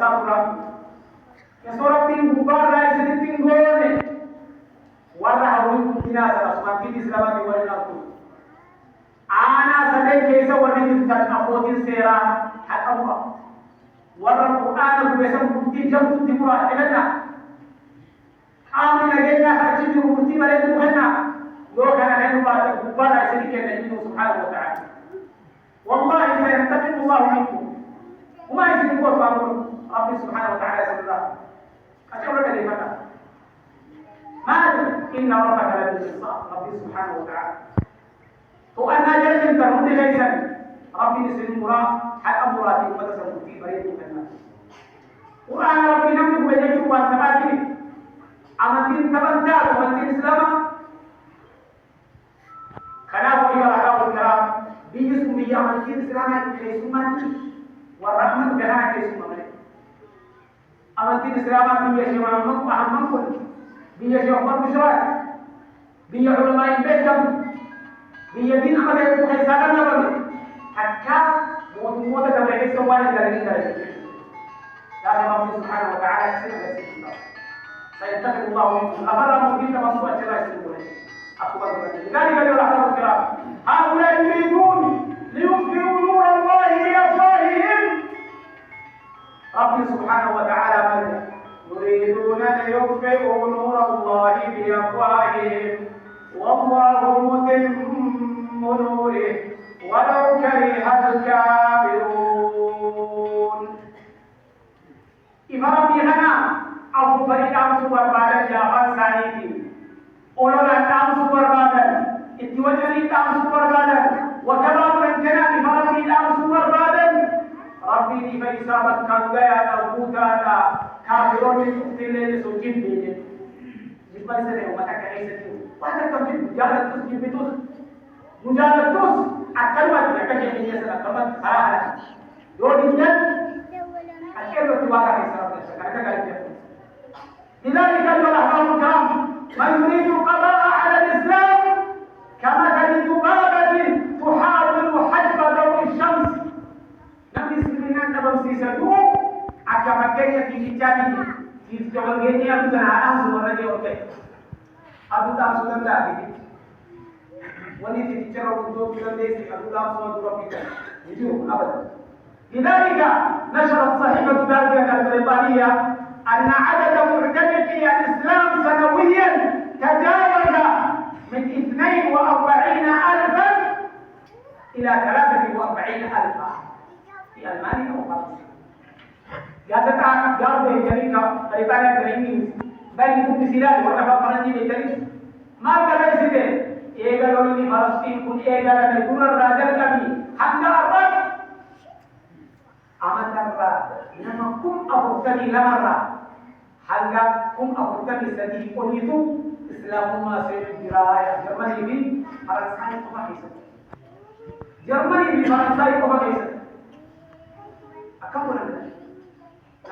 سافرا يسورة بين كبار لا يسدين تنقوني ولا هوين كنا سرسمان في إسلامات ولا نقول أنا سدين كيسا ونجد تنقوت السيرة حتى الله ورا القرآن بيسم كنتي جم كنتي مراد لنا آمين لجينا هرجي كنتي بلد مهنا لو كان هنو بعد كبار لا يسدين سبحانه وتعالى والله سينتقم الله منكم وما يزيد قوة فامر ربي سبحانه وتعالى يسأل الله أشعر كلمة ماذا إن ربك لبالإنصاف ربي سبحانه وتعالى وأنا جلت ترد ليسا ربي نسل المراه حتى أمراتي ومدسل في بريد الناس وأنا ربي نملك بيجيك وأنت باكري أمتين تبنتال وأمتين إسلاما خلافه إلى الأحراب الكرام بيجسم بيجامل كير إسلاما كيسماني والرحمة بها كيسماني أمتين إسلاما بيجسم محمد كل بيجسم محمد بشراك بيجسم علماء البيت بيجسم أمد يكون حسانا نبغي حتى موت كما سوالي دارين دارين لكن ربي سبحانه وتعالى يسلم الله سيتقي الله منكم أمر ممكن تمسوا أجراء يسلمون أكبر لذلك أيها الأحباب الكرام هؤلاء يريدون ليطفئوا نور الله بأفواههم ربي سبحانه وتعالى ماذا يريدون ليطفئوا نور الله بأفواههم والله متم نوره ولو كره الكافرون إذا ربي هنا أبو فريدام سوبر بادن جابان سانيتي أولولا تام سوبر بادن اتوجري تام سوبر بادن وكباب رنجنا إذا ربي تام سوبر بادن ربي دي فإسابت كان غيا تبوتا كافرون من تقتل سوكين بيجن جبال سنة ومتك عيسى وهذا كم مجالة تسجيل مجالة توس أكلمة لكن هي سنة كمان هذا يودينا أكلمة تواجه إسرائيل كذا لذلك أيها الأحباب الكرام من يريد القضاء على الإسلام كمثل ذبابة تحاول حجب ضوء الشمس لم يسلمنا أن بمسيسته أكمكية في كتابه في جوانجيني أبو تنعى أمس ورجي وكي أبو تام سلم تابي وني تتجرى وندو كلام ليس أبو تام سلم ربك يجيب أبدا لذلك نشرت صحيفة ذلك البريطانية أن عدد معتنقي الإسلام سنويا تجاوز من 42,000 إلى 43,000 في ألمانيا وفرنسا. جازتها جارده جريكا بريطانيا كريميز بل يكون سلال ورفع فرنسي بيتريس ما كان يسيده إيجالوني فلسطين كن إيجالوني كن الراجل كمي حتى الرب أمن الرب إنما كم أبوكني لمرة حلقة كم أبوكني سدي قليتو إسلام ما سيد دراية جرماني بي فرنساي كما كيسد جرماني بي فرنساي كما كيسد أكم ورد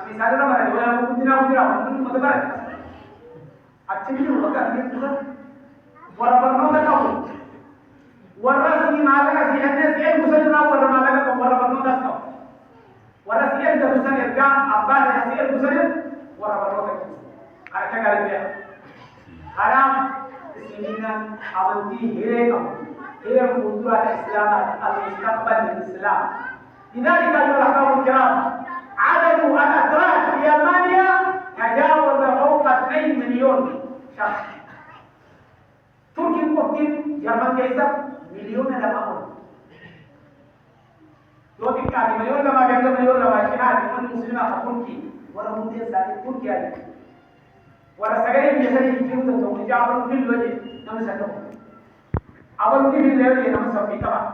نمي سادة مرة ولا مكتنا من مدبرة أتمنى وقت يكتب وربنا تكون ورسي ما لك في الناس أي مسلمة ورما لك وربنا تكون ورسي أنت مسلم يرجع أبان يسير مسلم وربنا تكون على كذا البيع حرام سنينا أبنتي هي موضوع الإسلام المستقبل للإسلام لذلك أيها الأحباب الكرام عدد الأتراك في ألمانيا تجاوز فوق 2 مليون شخص تركي القبطين جرمان كيسر مليون لما أقول دو تكاتي مليون لما جنگ مليون لما شهاد من مسلمة تركي ولا مدير ساتي تركي عليك ولا سجل بيسر يجيو تتوم جابرون في الوجه نم ساتو أول دي في الليل نم سبي تبع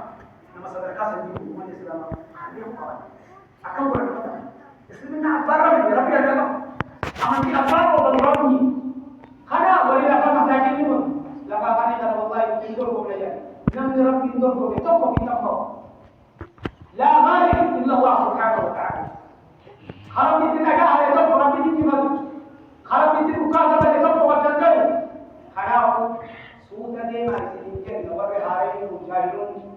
نم صدركا سجيو من الإسلام عليهم قوان أكم بركة إسلامنا أبرم ربي الله أمانتي أبرم وبرمني خلا ولله كما ساكنين لما كان والله يندركم ليا نم ربي يندركم يتوقف يتوقف لا غالب إلا الله سبحانه وتعالى خرب تتجاهل يتوقف ربي تجمد خرب تتكاسب يتوقف وتنجل خلاف سوء ديما يسلمكن وبهارين وجاهلون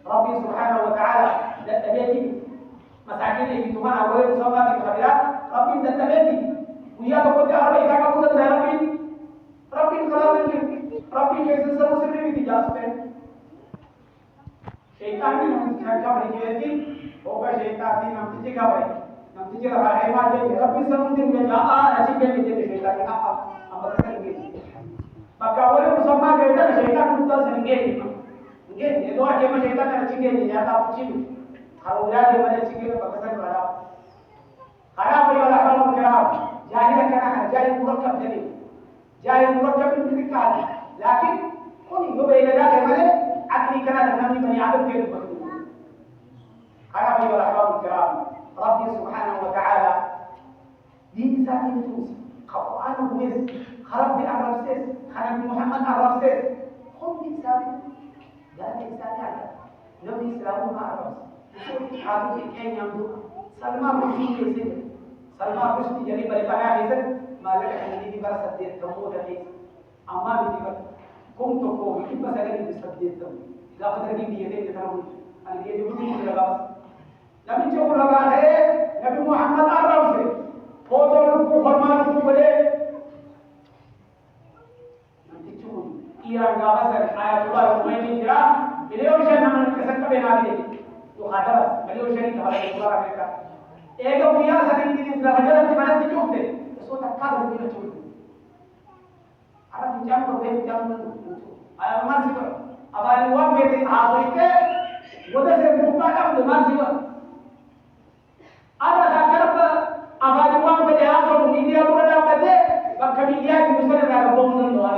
ربي سبحانه وتعالى لا تبيتي مساكين اللي تمان أولي مسلمات الخبيرات ربي دندمتي ويا تقول تعالى إذا كنت ربي ربي خلاص ربي كيس سمسرني بتجاسبه شيطان भी हम क्या बनेंगे कि होगा शैतान भी हम किसी का बने हम किसी का है मार दे रब्बी समुद्र में जा अच्छी के लिए शैतान का हम बता सकेंगे maka wale musamma ga ita shaytan mutan sange nge ne do ake ma shaytan na cinge ne ya ta cibi har wala ne mane cinge ba ka san wala kana bai wala halu kiram jahila kana jahil murakkab ne jahil murakkab min kali lakin kuni yo bai da ga mane akli kana da nan bani adam ke da kana bai wala halu kiram rabbi subhanahu wa ta'ala din sakin tus Quran wis خرب بالأرابسيس خرب محمد أرابسيس هم بيسابوا لا بيسابوا لو بيسابوا ما أرابس يقول حاضر كين يمدو سلمى بشي يزيد سلمى بشي جري بريبانا يزيد ما لك أن يدي برا سديت تمو دقيق أما بدي بر كم تكو كيف بس أجي بسديت تم لا قدر كي بيجي يترامي أنا بيجي بدي يجي لغاس لما يجوا لغاس نبي محمد أرابسيس فوتو لكو فرمان لكو بلي Iran gawasar ayatullah Khomeini kira beliau saya nama kesan kebenaran ini तो खातर बलियो शरीर हमारे पूरा रखने का एक बुया सदी की हजारों की मदद की चूक दे तो तक्का धरती में चूक अरे विचार को वे विचार में आया मार सी पर अब आने वो बेटे आसुरी के वो से मुक्का का मार सी पर अरे जाकर अब आने वो बेटे आसुरी मीडिया को ना बदले बक मीडिया की दूसरे ना बोम नहीं हुआ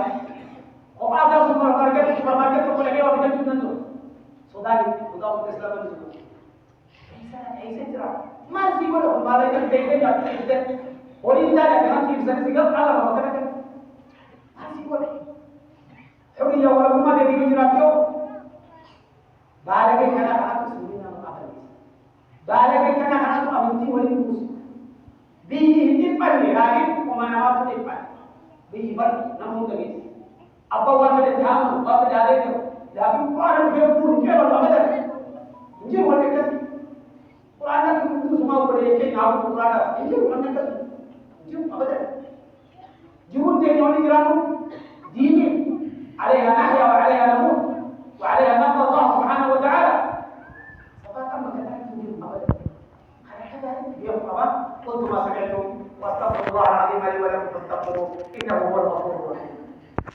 और आजा सुपरमार्केट को लगे और बिल्कुल नहीं तो सुधारी खुदा को इस्लाम में ऐसे चला मार सी बोलो हमारे का कैसे जाते हैं और इंदा है हम की सर सिगल आला होता है मार सी बोले हुरिया वाला उम्मा दे दी गुजरातियों बालके kana kana sunnina maqabali बालके kana kana तो अवंती वाली कुछ भी हिंदी पर लगे उमाना बात नहीं पाए भी बर नमो लगे अब बात में ध्यान बात डाले तो लेकिन कुरान के पूर्ण के बारे में बता ये बोलने का कुरान का कुछ समाव पड़े के नाम कुरान ये बोलने का जो बता जीवन देने वाली ग्राम दीन عليها نحيا وعليها نموت وعليها نقضى الله سبحانه وتعالى فقط ما كذلك يوم ابدا هكذا يوم قلت ما سمعتم واستغفر الله العظيم لي ولكم فاستغفروه انه هو الغفور الرحيم